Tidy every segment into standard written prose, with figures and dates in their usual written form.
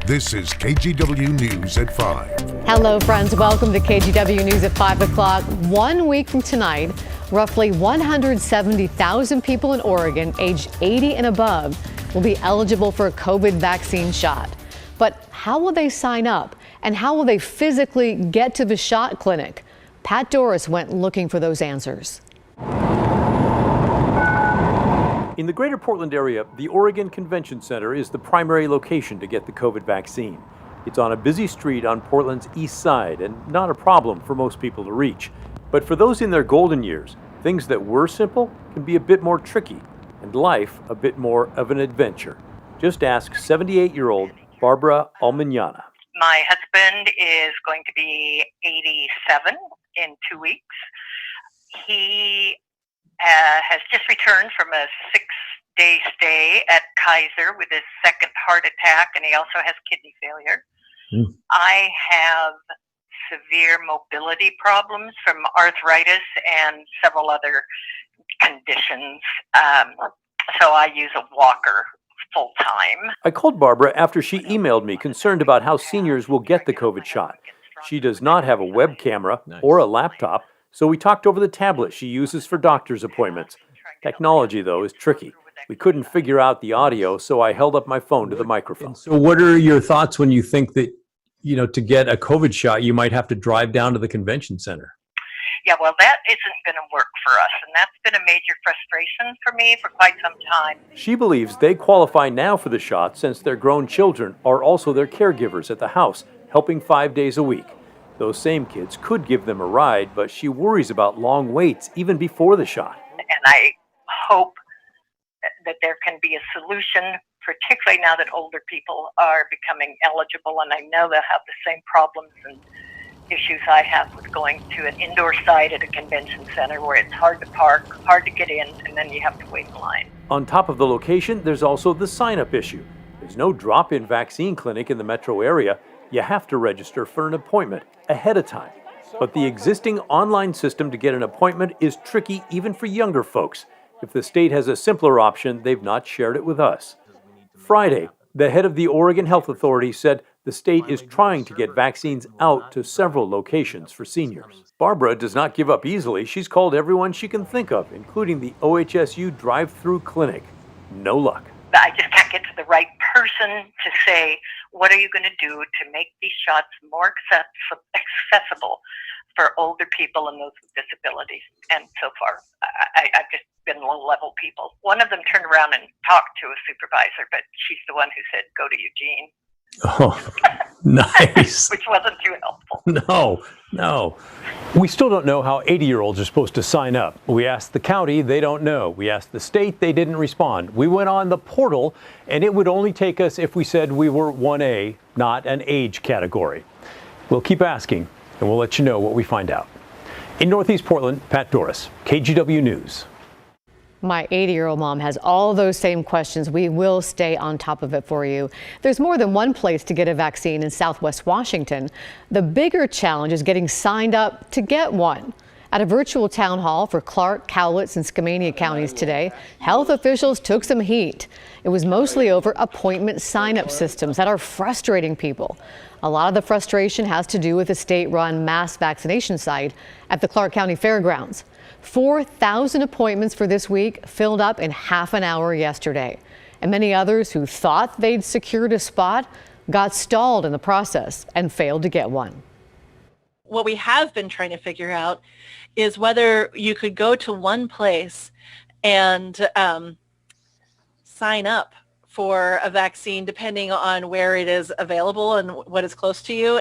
This is KGW News at 5. Hello, friends. Welcome to KGW News at 5 o'clock. 1 week from tonight, roughly 170,000 people in Oregon aged 80 and above will be eligible for a COVID vaccine shot. But how will they sign up? And how will they physically get to the shot clinic? Pat Doris went looking for those answers. In the greater Portland area, the Oregon Convention Center is the primary location to get the COVID vaccine. It's on a busy street on Portland's east side and not a problem for most people to reach. But for those in their golden years, things that were simple can be a bit more tricky and life a bit more of an adventure. Just ask 78-year-old Barbara Almignana. My husband is going to be 87 in 2 weeks. He has just returned from a 6-day stay at Kaiser with his second heart attack, and he also has kidney failure. I have severe mobility problems from arthritis and several other conditions, so I use a walker full time. I called Barbara after she emailed me concerned about how seniors will get the COVID shot. She does not have a web camera or a laptop, so we talked over the tablet she uses for doctor's appointments. Technology, though, is tricky. We couldn't figure out the audio, so I held up my phone to the microphone. So what are your thoughts when you think that, to get a COVID shot, you might have to drive down to the convention center? Yeah, well, that isn't going to work for us, and that's been a major frustration for me for quite some time. She believes they qualify now for the shot since their grown children are also their caregivers at the house, helping 5 days a week. Those same kids could give them a ride, but she worries about long waits even before the shot. And I hope that there can be a solution, particularly now that older people are becoming eligible, and I know they'll have the same problems and issues I have with going to an indoor site at a convention center where it's hard to park, hard to get in, and then you have to wait in line. On top of the location, there's also the sign-up issue. There's no drop-in vaccine clinic in the metro area. You have to register for an appointment ahead of time. But the existing online system to get an appointment is tricky even for younger folks. If the state has a simpler option, they've not shared it with us. Friday, the head of the Oregon Health Authority said the state is trying to get vaccines out to several locations for seniors. Barbara does not give up easily. She's called everyone she can think of, including the OHSU drive-through clinic. No luck. I just can't get to the right person to say, what are you going to do to make these shots more accessible for older people and those with disabilities? And so far, I've just been low-level people. One of them turned around and talked to a supervisor, but she's the one who said, go to Eugene. Oh, nice. Which wasn't too helpful. No. We still don't know how 80-year-olds are supposed to sign up. We asked the county, they don't know. We asked the state, they didn't respond. We went on the portal, and it would only take us if we said we were 1A, not an age category. We'll keep asking, and we'll let you know what we find out. In Northeast Portland, Pat Doris, KGW News. My 80-year-old mom has all those same questions. We will stay on top of it for you. There's more than one place to get a vaccine in Southwest Washington. The bigger challenge is getting signed up to get one. At a virtual town hall for Clark, Cowlitz, and Skamania counties today, health officials took some heat. It was mostly over appointment sign-up systems that are frustrating people. A lot of the frustration has to do with a state-run mass vaccination site at the Clark County Fairgrounds. 4,000 appointments for this week filled up in half an hour yesterday. And many others who thought they'd secured a spot got stalled in the process and failed to get one. What we have been trying to figure out is whether you could go to one place and sign up for a vaccine depending on where it is available and what is close to you.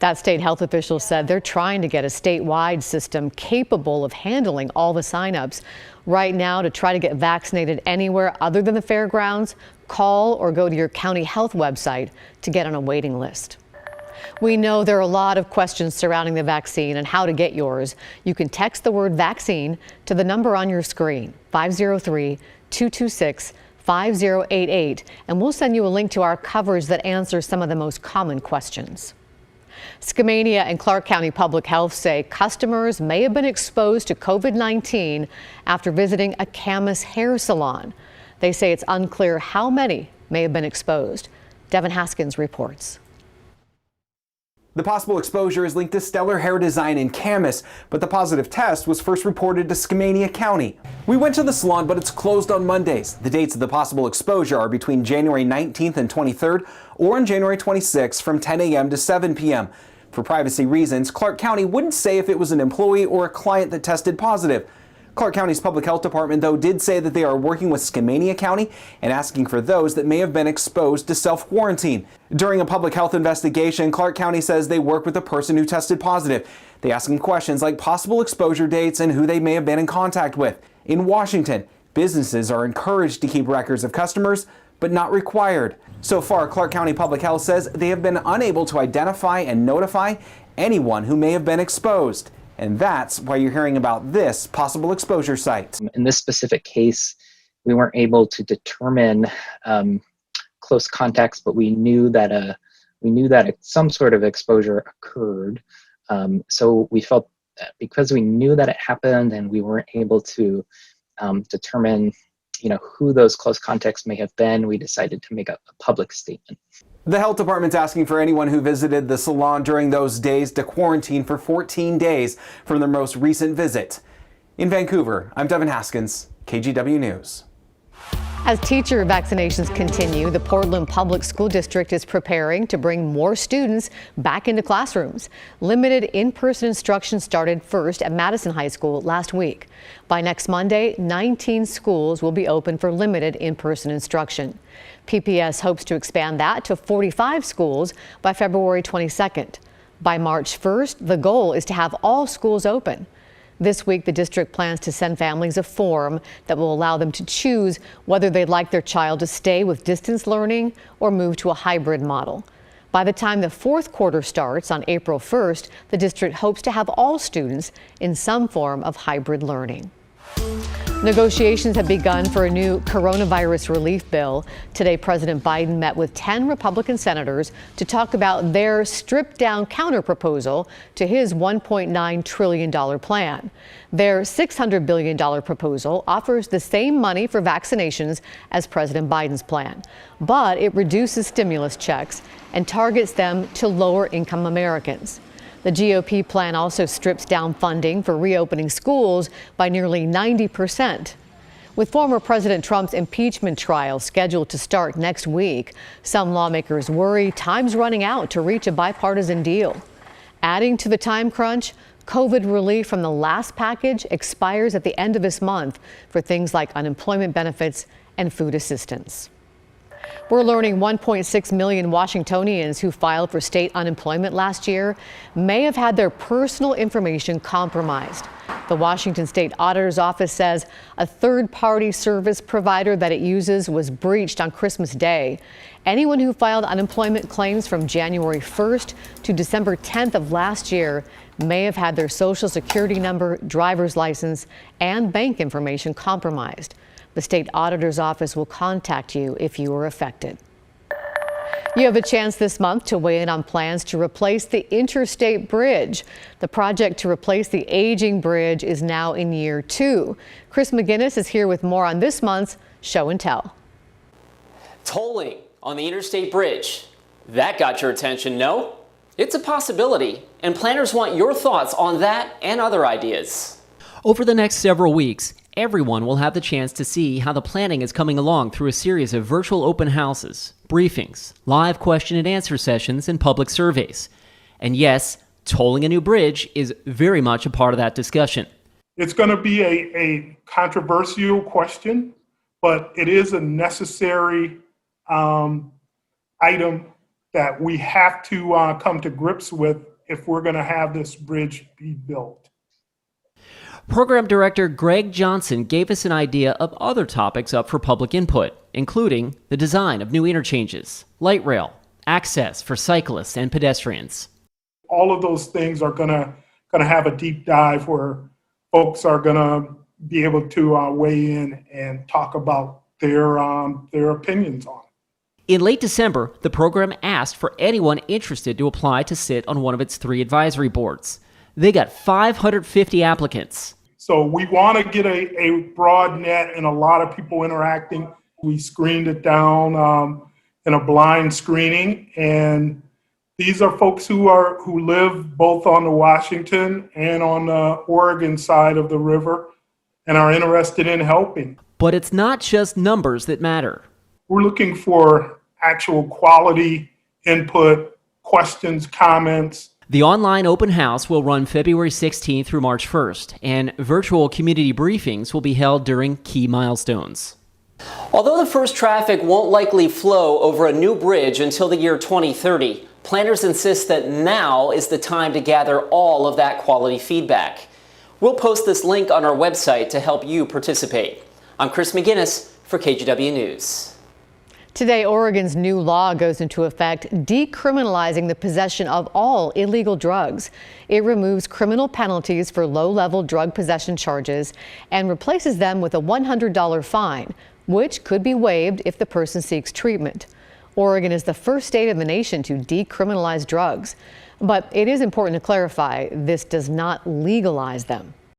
That state health official said they're trying to get a statewide system capable of handling all the signups. Right now, to try to get vaccinated anywhere other than the fairgrounds, call or go to your county health website to get on a waiting list. We know there are a lot of questions surrounding the vaccine and how to get yours. You can text the word vaccine to the number on your screen, 503-226-5088, and we'll send you a link to our coverage that answers some of the most common questions. Skamania and Clark County Public Health say customers may have been exposed to COVID-19 after visiting a Camas hair salon. They say it's unclear how many may have been exposed. Devin Haskins reports. The possible exposure is linked to Stellar Hair Design in Camas, but the positive test was first reported to Skamania County. We went to the salon, but it's closed on Mondays. The dates of the possible exposure are between January 19th and 23rd or on January 26th from 10 a.m. to 7 p.m. For privacy reasons, Clark County wouldn't say if it was an employee or a client that tested positive. Clark County's Public Health Department, though, did say that they are working with Skamania County and asking for those that may have been exposed to self-quarantine. During a public health investigation, Clark County says they work with a person who tested positive. They ask them questions like possible exposure dates and who they may have been in contact with. In Washington, businesses are encouraged to keep records of customers, but not required. So far, Clark County Public Health says they have been unable to identify and notify anyone who may have been exposed. And that's why you're hearing about this possible exposure site. In this specific case, we weren't able to determine close contacts, but we knew that some sort of exposure occurred. So we felt that because we knew that it happened and we weren't able to determine, who those close contacts may have been, we decided to make a public statement. The health department's asking for anyone who visited the salon during those days to quarantine for 14 days from their most recent visit. In Vancouver, I'm Devin Haskins, KGW News. As teacher vaccinations continue, the Portland Public School District is preparing to bring more students back into classrooms. Limited in-person instruction started first at Madison High School last week. By next Monday, 19 schools will be open for limited in-person instruction. PPS hopes to expand that to 45 schools by February 22nd. By March 1st, the goal is to have all schools open. This week, the district plans to send families a form that will allow them to choose whether they'd like their child to stay with distance learning or move to a hybrid model. By the time the fourth quarter starts on April 1st, the district hopes to have all students in some form of hybrid learning. Negotiations have begun for a new coronavirus relief bill. Today, President Biden met with 10 Republican senators to talk about their stripped-down counterproposal to his $1.9 trillion plan. Their $600 billion proposal offers the same money for vaccinations as President Biden's plan, but it reduces stimulus checks and targets them to lower-income Americans. The GOP plan also strips down funding for reopening schools by nearly 90%. With former President Trump's impeachment trial scheduled to start next week, some lawmakers worry time's running out to reach a bipartisan deal. Adding to the time crunch, COVID relief from the last package expires at the end of this month for things like unemployment benefits and food assistance. We're learning 1.6 million Washingtonians who filed for state unemployment last year may have had their personal information compromised. The Washington State Auditor's Office says a third-party service provider that it uses was breached on Christmas Day. Anyone who filed unemployment claims from January 1st to December 10th of last year may have had their Social Security number, driver's license, and bank information compromised. The state auditor's office will contact you if you are affected. You have a chance this month to weigh in on plans to replace the Interstate Bridge. The project to replace the aging bridge is now in year 2. Chris McGinnis is here with more on this month's Show and Tell. Tolling on the Interstate Bridge. That got your attention, no? It's a possibility, and planners want your thoughts on that and other ideas. Over the next several weeks, everyone will have the chance to see how the planning is coming along through a series of virtual open houses, briefings, live question and answer sessions, and public surveys. And yes, tolling a new bridge is very much a part of that discussion. It's going to be a controversial question, but it is a necessary item that we have to come to grips with if we're going to have this bridge be built. Program Director Greg Johnson gave us an idea of other topics up for public input, including the design of new interchanges, light rail, access for cyclists and pedestrians. All of those things are going to have a deep dive where folks are going to be able to weigh in and talk about their opinions on. In late December, the program asked for anyone interested to apply to sit on one of its 3 advisory boards. They got 550 applicants. So we want to get a broad net and a lot of people interacting. We screened it down in a blind screening. And these are folks who live both on the Washington and on the Oregon side of the river and are interested in helping. But it's not just numbers that matter. We're looking for actual quality input, questions, comments. The online open house will run February 16th through March 1st, and virtual community briefings will be held during key milestones. Although the first traffic won't likely flow over a new bridge until the year 2030, planners insist that now is the time to gather all of that quality feedback. We'll post this link on our website to help you participate. I'm Chris McGinnis for KGW News. Today, Oregon's new law goes into effect, decriminalizing the possession of all illegal drugs. It removes criminal penalties for low-level drug possession charges and replaces them with a $100 fine, which could be waived if the person seeks treatment. Oregon is the first state in the nation to decriminalize drugs, but it is important to clarify this does not legalize them.